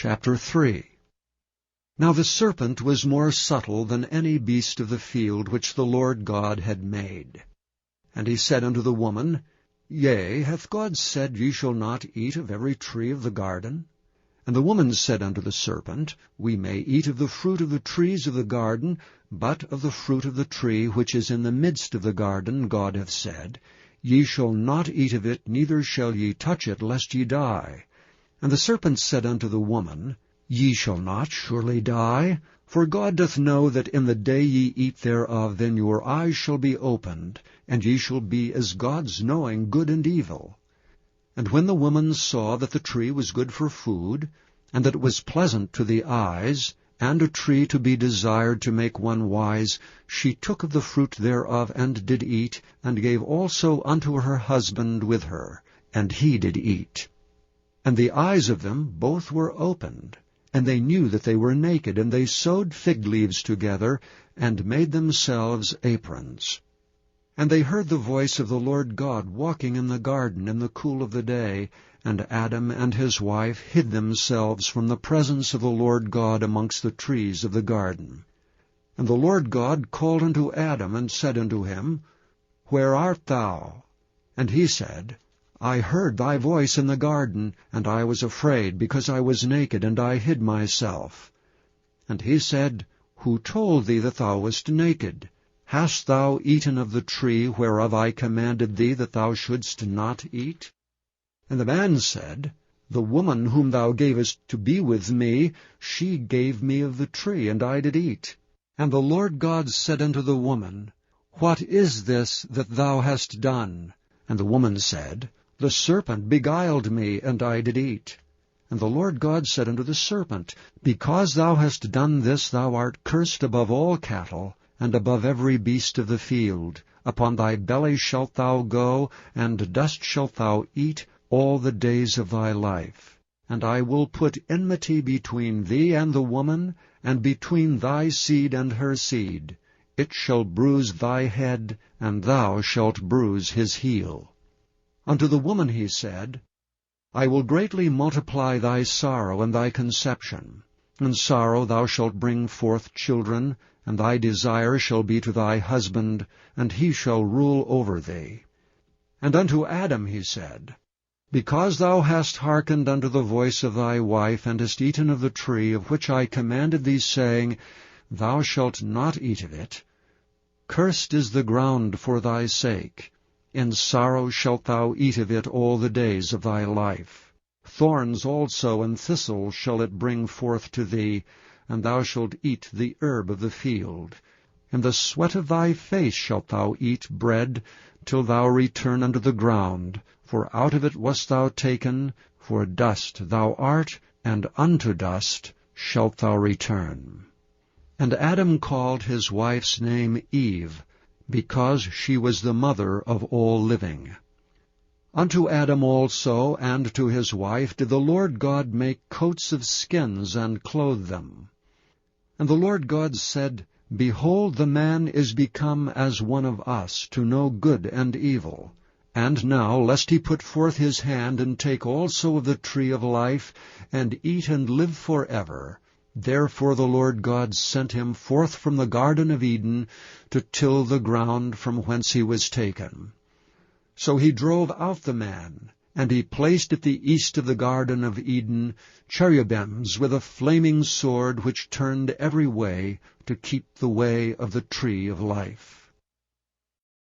Chapter 3. Now the serpent was more subtle than any beast of the field which the Lord God had made. And he said unto the woman, Yea, hath God said, Ye shall not eat of every tree of the garden? And the woman said unto the serpent, We may eat of the fruit of the trees of the garden, but of the fruit of the tree which is in the midst of the garden God hath said, Ye shall not eat of it, neither shall ye touch it, lest ye die. And the serpent said unto the woman, Ye shall not surely die, for God doth know that in the day ye eat thereof, then your eyes shall be opened, and ye shall be as gods, knowing good and evil. And when the woman saw that the tree was good for food, and that it was pleasant to the eyes, and a tree to be desired to make one wise, she took of the fruit thereof, and did eat, and gave also unto her husband with her, and he did eat. And the eyes of them both were opened, and they knew that they were naked, and they sewed fig leaves together, and made themselves aprons. And they heard the voice of the Lord God walking in the garden in the cool of the day, and Adam and his wife hid themselves from the presence of the Lord God amongst the trees of the garden. And the Lord God called unto Adam, and said unto him, Where art thou? And he said, I heard thy voice in the garden, and I was afraid, because I was naked, and I hid myself. And he said, Who told thee that thou wast naked? Hast thou eaten of the tree whereof I commanded thee that thou shouldst not eat? And the man said, The woman whom thou gavest to be with me, she gave me of the tree, and I did eat. And the Lord God said unto the woman, What is this that thou hast done? And the woman said, The serpent beguiled me, and I did eat. And the Lord God said unto the serpent, Because thou hast done this, thou art cursed above all cattle, and above every beast of the field. Upon thy belly shalt thou go, and dust shalt thou eat all the days of thy life. And I will put enmity between thee and the woman, and between thy seed and her seed. It shall bruise thy head, and thou shalt bruise his heel. Unto the woman he said, I will greatly multiply thy sorrow and thy conception. In sorrow thou shalt bring forth children, and thy desire shall be to thy husband, and he shall rule over thee. And unto Adam he said, Because thou hast hearkened unto the voice of thy wife, and hast eaten of the tree of which I commanded thee, saying, Thou shalt not eat of it, cursed is the ground for thy sake. In sorrow shalt thou eat of it all the days of thy life. Thorns also and thistles shall it bring forth to thee, and thou shalt eat the herb of the field. In the sweat of thy face shalt thou eat bread, till thou return unto the ground, for out of it wast thou taken, for dust thou art, and unto dust shalt thou return. And Adam called his wife's name Eve, because she was the mother of all living. Unto Adam also and to his wife did the Lord God make coats of skins, and clothe them. And the Lord God said, Behold, the man is become as one of us, to know good and evil. And now, lest he put forth his hand, and take also of the tree of life, and eat and live forever. Therefore the Lord God sent him forth from the Garden of Eden, to till the ground from whence he was taken. So he drove out the man, and he placed at the east of the Garden of Eden cherubims with a flaming sword, which turned every way, to keep the way of the tree of life.